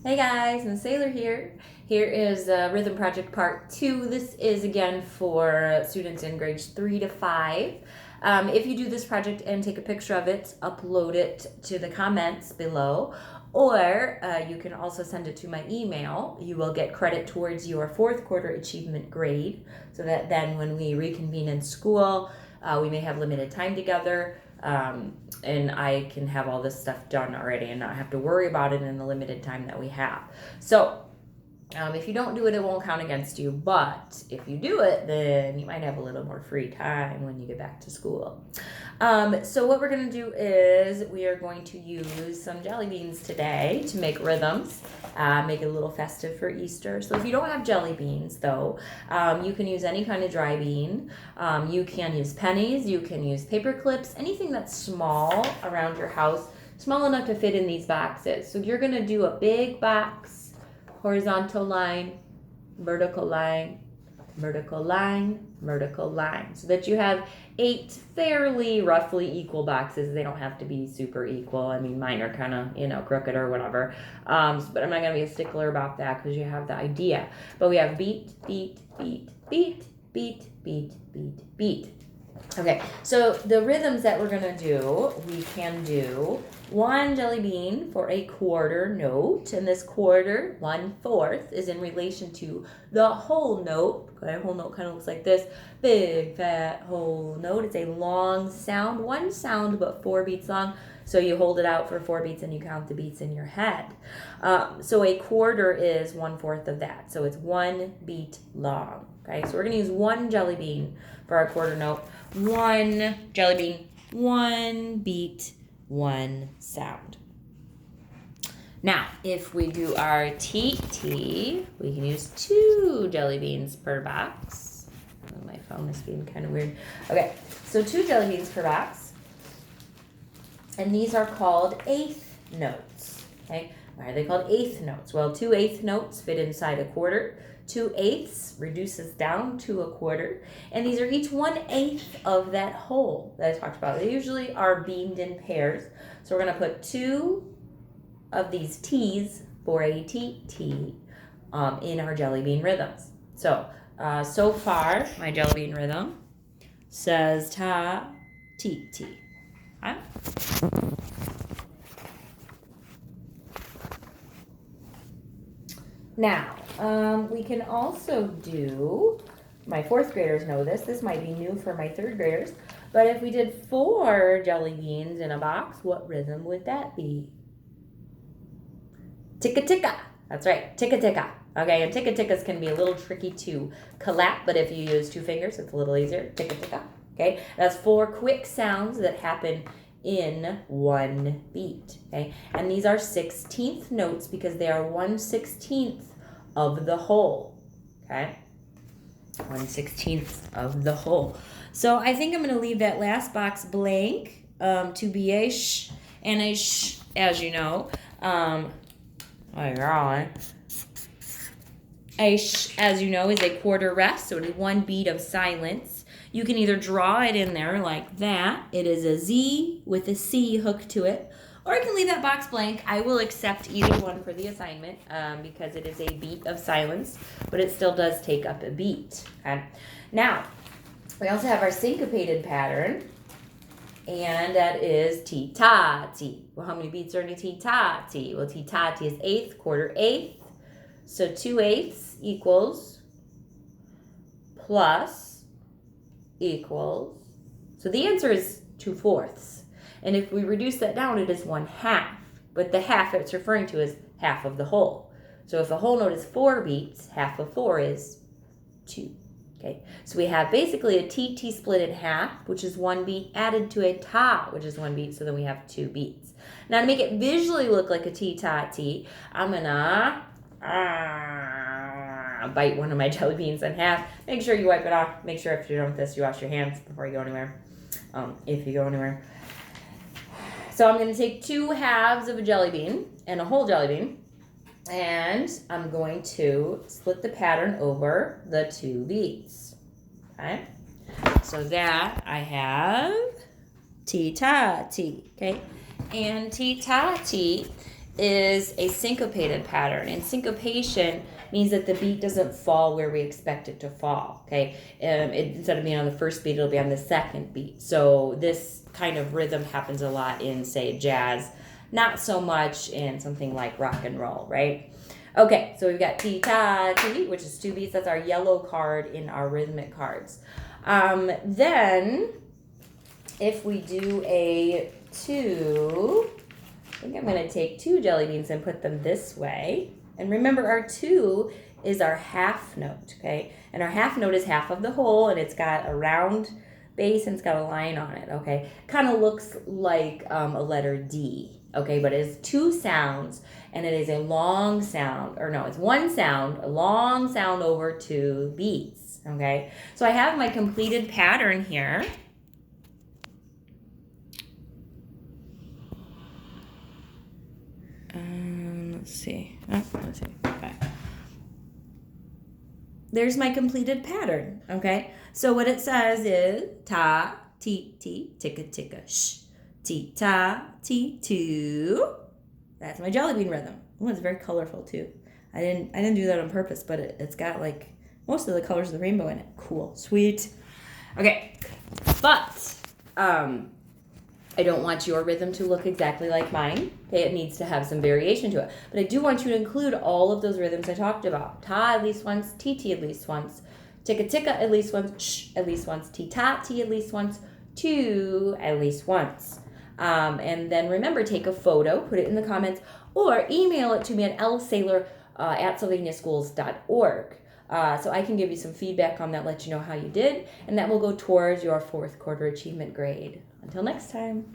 Hey guys, Miss Sailor here. Here is Rhythm Project Part 2. This is again for students in grades 3 to 5. If you do this project and take a picture of it, upload it to the comments below, or you can also send it to my email. You will get credit towards your fourth quarter achievement grade, so that then when we reconvene in school, we may have limited time together. And I can have all this stuff done already and not have to worry about it in the limited time that we have. So if you don't do it, it won't count against you. But if you do it, then you might have a little more free time when you get back to school. So what we're going to do is we are going to use some jelly beans today to make rhythms, make it a little festive for Easter. So if you don't have jelly beans, though, you can use any kind of dry bean. You can use pennies. You can use paper clips, anything that's small around your house, small enough to fit in these boxes. So you're going to do a big box, horizontal line, vertical line, vertical line, vertical line, so that you have 8 fairly roughly equal boxes. They don't have to be super equal. I mean, mine are kind of, crooked or whatever. But I'm not going to be a stickler about that because you have the idea. But we have beat, beat, beat, beat, beat, beat, beat, beat. Okay, so the rhythms that we're going to do, we can do 1 jelly bean for a quarter note, and this quarter, 1/4, is in relation to the whole note. Okay, whole note kind of looks like this. Big, fat, whole note. It's a long sound, one sound, but 4 beats long. So you hold it out for 4 beats and you count the beats in your head. So a quarter is 1/4 of that. So it's 1 beat long. Okay, so we're going to use 1 jelly bean for our quarter note. 1 jelly bean, 1 beat, 1 sound. Now, if we do our TT, we can use 2 jelly beans per box. Oh, my phone is being kind of weird. Okay, so 2 jelly beans per box. And these are called 1/8 notes. Okay, why are they called 1/8 notes? Well, 2 1/8 notes fit inside a quarter. 2 1/8 reduces down to a quarter, and these are each 1/8 of that whole that I talked about. They usually are beamed in pairs, so we're going to put 2 of these T's for a TT in our jelly bean rhythms. So, so far, my jelly bean rhythm says ta, T, T. Huh? Now, we can also do, my 4th graders know this might be new for my 3rd graders, but if we did 4 jelly beans in a box, what rhythm would that be? Ticka ticka. That's right, ticka ticka. Okay, and ticka tickas can be a little tricky to collap, but if you use 2 fingers, it's a little easier. Ticka ticka. Okay, that's 4 quick sounds that happen in 1 beat. Okay, and these are 16th notes because they are 1/16 of the whole. Okay, 1/16 of the whole. So I think I'm going to leave that last box blank to be a sh, and a sh, as you know, a sh, as you know, is a quarter rest, so it is 1 beat of silence. You can either draw it in there like that. It is a Z with a C hooked to it. Or I can leave that box blank. I will accept either one for the assignment because it is a beat of silence, but it still does take up a beat. Okay? Now, we also have our syncopated pattern, and that is T-ta-ti. Well, how many beats are in a T-ta-ti? Well, T-ta-ti is 1/8, quarter 1/8. So 2 1/8 equals plus equals. So the answer is 2/4. And if we reduce that down, it is 1/2. But the half it's referring to is half of the whole. So if a whole note is 4 beats, half of 4 is 2. Okay, so we have basically a TT split in half, which is 1 beat, added to a ta, which is 1 beat, so then we have 2 beats. Now to make it visually look like a T-ta-ti, I'm gonna bite one of my jelly beans in half. Make sure you wipe it off. Make sure if you're done with this, you wash your hands before you go anywhere, if you go anywhere. So I'm going to take 2 halves of a jelly bean and a whole jelly bean, and I'm going to split the pattern over the 2 beats. Okay, so that I have T-ta-ti. Okay, and T-ta-ti is a syncopated pattern, and syncopation means that the beat doesn't fall where we expect it to fall, okay? Instead of being on the first beat, it'll be on the second beat. So this kind of rhythm happens a lot in, say, jazz, not so much in something like rock and roll, right? Okay, so we've got T-ta-ti, which is 2 beats. That's our yellow card in our rhythmic cards. Then, if we do a 2, I think I'm going to take 2 jelly beans and put them this way. And remember, our 2 is our half note, okay? And our half note is half of the whole, and it's got a round base and it's got a line on it, okay? Kind of looks like a letter D, okay? But it is 2 sounds, and it is a long sound, or no, it's 1 sound, a long sound over 2 beats, okay? So I have my completed pattern here. Let's see. Okay. There's my completed pattern, okay? So what it says is ta, ti, ti, ticka, ticka, sh. Ti, ta, ti, two. That's my jelly bean rhythm. Oh, it's very colorful too. I didn't do that on purpose, but it's got like most of the colors of the rainbow in it. Cool. Sweet. Okay. But I don't want your rhythm to look exactly like mine. Okay, it needs to have some variation to it. But I do want you to include all of those rhythms I talked about. Ta at least once, ti at least once, ticka ticka at least once, sh at least once, ti ta ti at least once, two at least once. And then remember, take a photo, put it in the comments, or email it to me at lsailor@sylvaniaschools.org. So I can give you some feedback on that, let you know how you did, and that will go towards your 4th quarter achievement grade. Until next time.